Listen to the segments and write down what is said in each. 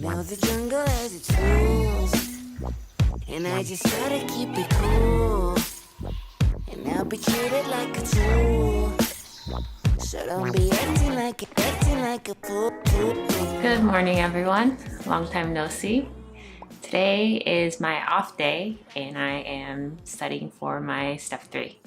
Know the jungle has its rules, and I just try to keep it cool. And I'll be treated like a tool, so don't be acting like a fool. Good morning, everyone. Long time no see. Today is my off day, and I am studying for my step 3.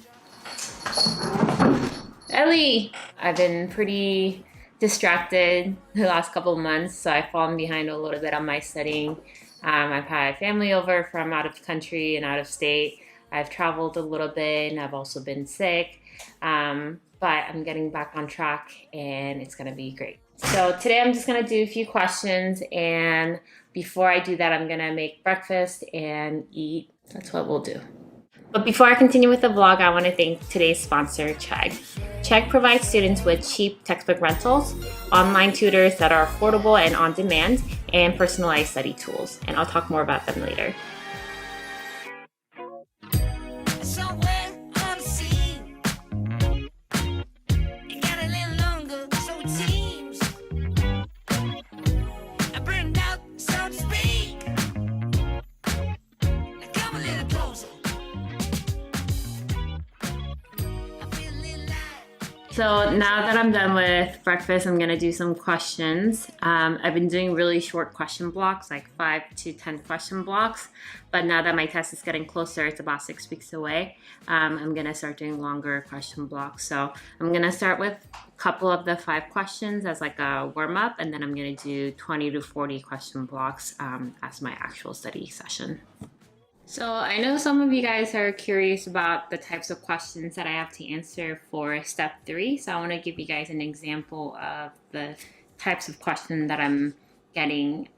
Ellie! I've been pretty distracted the last couple of months, so I've fallen behind a little bit on my studying. I've had family over from out of the country and out of state. I've traveled a little bit, and I've also been sick, but I'm getting back on track, and it's gonna be great. So today I'm just gonna do a few questions, and before I do that, I'm gonna make breakfast and eat. That's what we'll do. But before I continue with the vlog, I want to thank today's sponsor, Chegg. Chegg provides students with cheap textbook rentals, online tutors that are affordable and on demand, and personalized study tools. And I'll talk more about them later. So now that I'm done with breakfast, I'm gonna do some questions. I've been doing really short question blocks, like 5 to 10 question blocks. But now that my test is getting closer, it's about 6 weeks away, I'm gonna start doing longer question blocks. So I'm gonna start with a couple of the 5 questions as like a warm up, and then I'm gonna do 20 to 40 question blocks as my actual study session. So I know some of you guys are curious about the types of questions that I have to answer for step 3. So I want to give you guys an example of the types of questions that I'm getting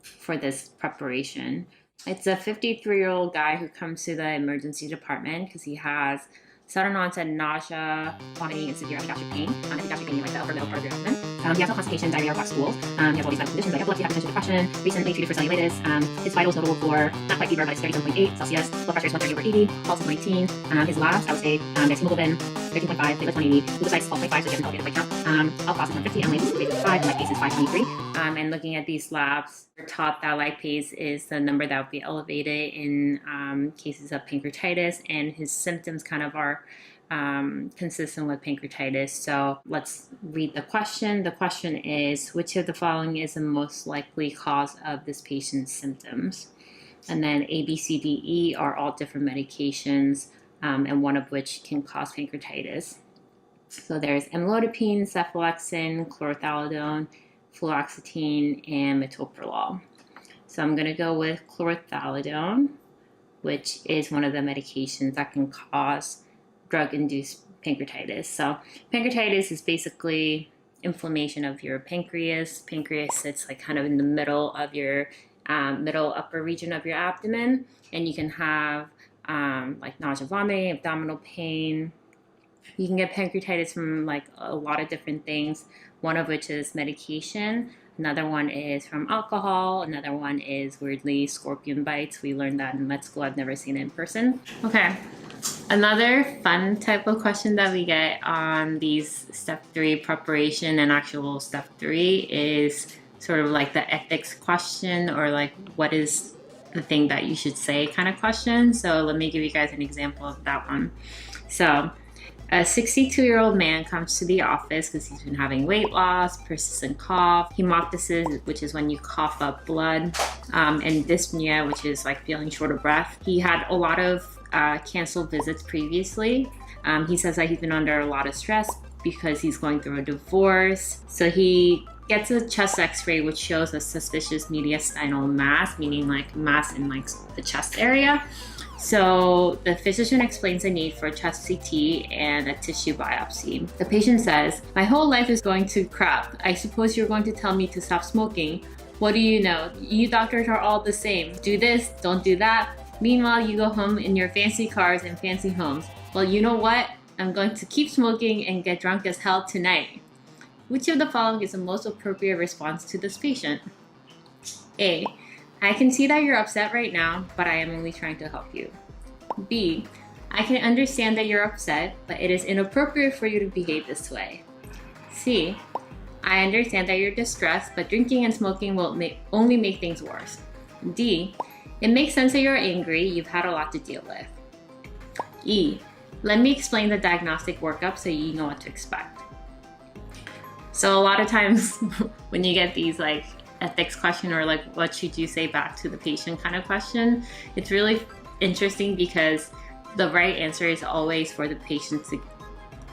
for this preparation. It's a 53-year-old guy who comes to the emergency department because he has sudden onset nausea, vomiting, and severe epigastric pain. Epigastric pain, like the upper middle part of your abdomen. He has no constipation, diarrhea, or black stools. He has all these medical conditions like epilepsy, hypertension, depression, recently treated for cellulitis. His vitals notable for not quite fever, but it's 37.8 Celsius. Blood pressure is 130/80. Pulse is 118. His labs, I would say, there's hemoglobin 13.5, platelets 180, leukocytes 12.5, so he has an elevated white count. Alpha is 150, amylase is 5, and lipase is 523. And looking at these labs, we're taught that lipase is the number that would be elevated in cases of pancreatitis, and his symptoms kind of are consistent with pancreatitis. So let's read the question. The question is, which of the following is the most likely cause of this patient's symptoms? And then A, B, C, D, E are all different medications, and one of which can cause pancreatitis. So there's amlodipine, cephalexin, chlorothalidone, fluoxetine, and metoprolol. So I'm going to go with chlorothalidone, which is one of the medications that can cause drug-induced pancreatitis. So pancreatitis is basically inflammation of your pancreas. Pancreas sits like kind of in the middle of your middle upper region of your abdomen, and you can have like nausea, vomiting, abdominal pain. You can get pancreatitis from like a lot of different things, one of which is medication. Another one is from alcohol. Another one is, weirdly, scorpion bites. We learned that in med school. I've never seen it in person. Okay. Another fun type of question that we get on these step 3 preparation and actual step 3 is sort of like the ethics question, or like what is the thing that you should say kind of question. So let me give you guys an example of that one. So a 62-year-old man comes to the office because he's been having weight loss, persistent cough, hemoptysis, which is when you cough up blood, and dyspnea, which is like feeling short of breath. He had a lot of canceled visits previously. He says that he's been under a lot of stress because he's going through a divorce. So he gets a chest x-ray which shows a suspicious mediastinal mass, meaning like mass in like the chest area. So the physician explains the need for a chest CT and a tissue biopsy. The patient says, "My whole life is going to crap. I suppose you're going to tell me to stop smoking. What do you know? You doctors are all the same. Do this, don't do that. Meanwhile, you go home in your fancy cars and fancy homes. Well, you know what? I'm going to keep smoking and get drunk as hell tonight." Which of the following is the most appropriate response to this patient? A, I can see that you're upset right now, but I am only trying to help you. B, I can understand that you're upset, but it is inappropriate for you to behave this way. C, I understand that you're distressed, but drinking and smoking will only make things worse. D. It makes sense that you're angry. You've had a lot to deal with. E. Let me explain the diagnostic workup so you know what to expect. So a lot of times when you get these like ethics question or like what should you say back to the patient kind of question, it's really interesting because the right answer is always for the patient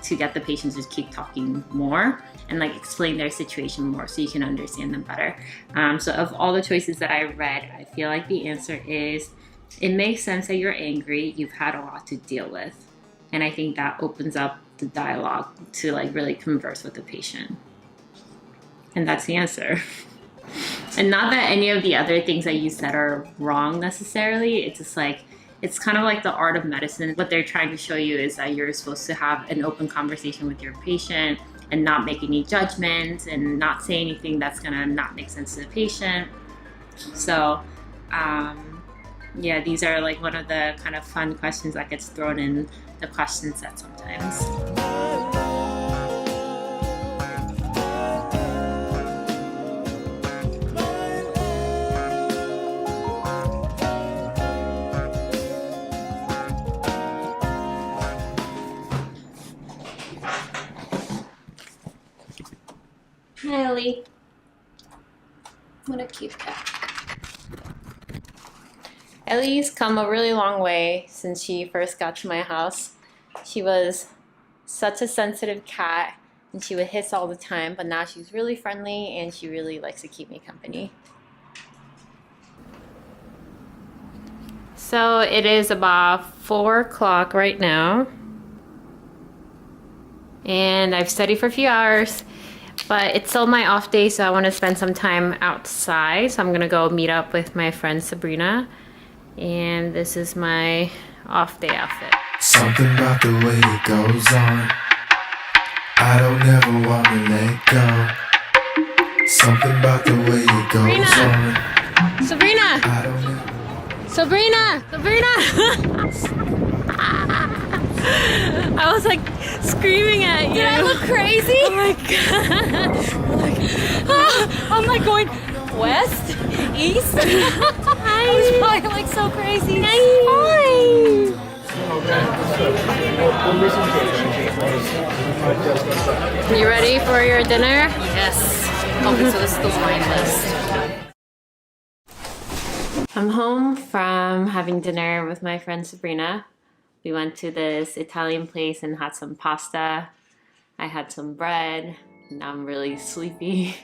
to get the patient to keep talking more and like explain their situation more so you can understand them better. So of all the choices that I read, I feel like the answer is it makes sense that you're angry. You've had a lot to deal with. And I think that opens up the dialogue to like really converse with the patient. And that's the answer. And not that any of the other things that you said are wrong necessarily. It's just like, it's kind of like the art of medicine. What they're trying to show you is that you're supposed to have an open conversation with your patient and not make any judgments and not say anything that's gonna not make sense to the patient. So, yeah, these are like one of the kind of fun questions that gets thrown in the question set sometimes. Hi, Ellie. What a cute cat. Ellie's come a really long way since she first got to my house. She was such a sensitive cat and she would hiss all the time, but now she's really friendly and she really likes to keep me company. So it is about 4 o'clock right now and I've studied for a few hours, but it's still my off day, so I want to spend some time outside. So I'm gonna go meet up with my friend Sabrina. And this is my off day outfit. Something about the way it goes on, I don't ever wanna let go. Something about the way it goes on. Sabrina! I don't ever... Sabrina! I was like screaming at you. Did I look crazy? Oh my god. I'm like going west, east. I was probably like so crazy. Hi. You ready for your dinner? Yes. Okay, so this is the wine list. I'm home from having dinner with my friend Sabrina. We went to this Italian place and had some pasta. I had some bread. Now I'm really sleepy.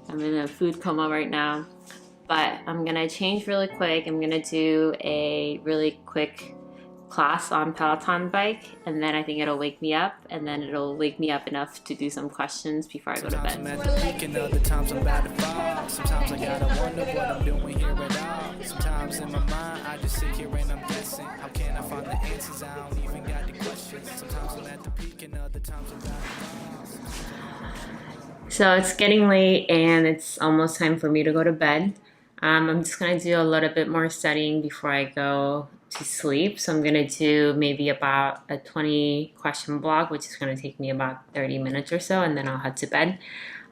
I'm in a food coma right now. But I'm gonna change really quick. I'm gonna do a really quick class on Peloton bike, and then I think it'll wake me up, and then it'll wake me up enough to do some questions before I go to bed. Sometimes I'm about to fall. Sometimes I gotta wonder what I'm doing here at all. Sometimes in my mind I just sit here and I'm guessing. How can I find the answers? I don't even got the questions. Sometimes I'm at the peak and other times I'm about to fall. So it's getting late and it's almost time for me to go to bed. I'm just gonna do a little bit more studying before I go to sleep. So I'm gonna do maybe about a 20 question block, which is gonna take me about 30 minutes or so, and then I'll head to bed.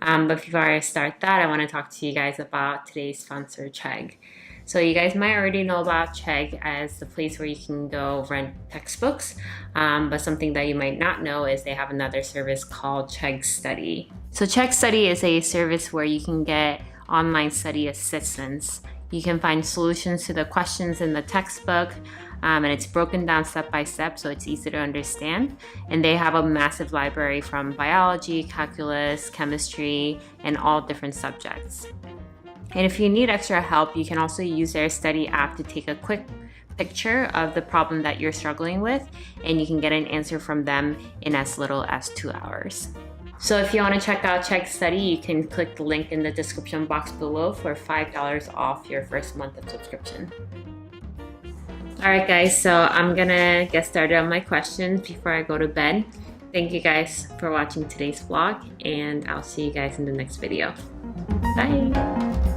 But before I start that, I wanna talk to you guys about today's sponsor, Chegg. So you guys might already know about Chegg as the place where you can go rent textbooks, but something that you might not know is they have another service called Chegg Study. So Chegg Study is a service where you can get online study assistance. You can find solutions to the questions in the textbook, and it's broken down step by step so it's easy to understand. And they have a massive library from biology, calculus, chemistry, and all different subjects. And if you need extra help, you can also use their study app to take a quick picture of the problem that you're struggling with, and you can get an answer from them in as little as 2 hours. So if you want to check out Chegg Study, you can click the link in the description box below for $5 off your first month of subscription. Alright guys, so I'm gonna get started on my questions before I go to bed. Thank you guys for watching today's vlog, and I'll see you guys in the next video. Bye!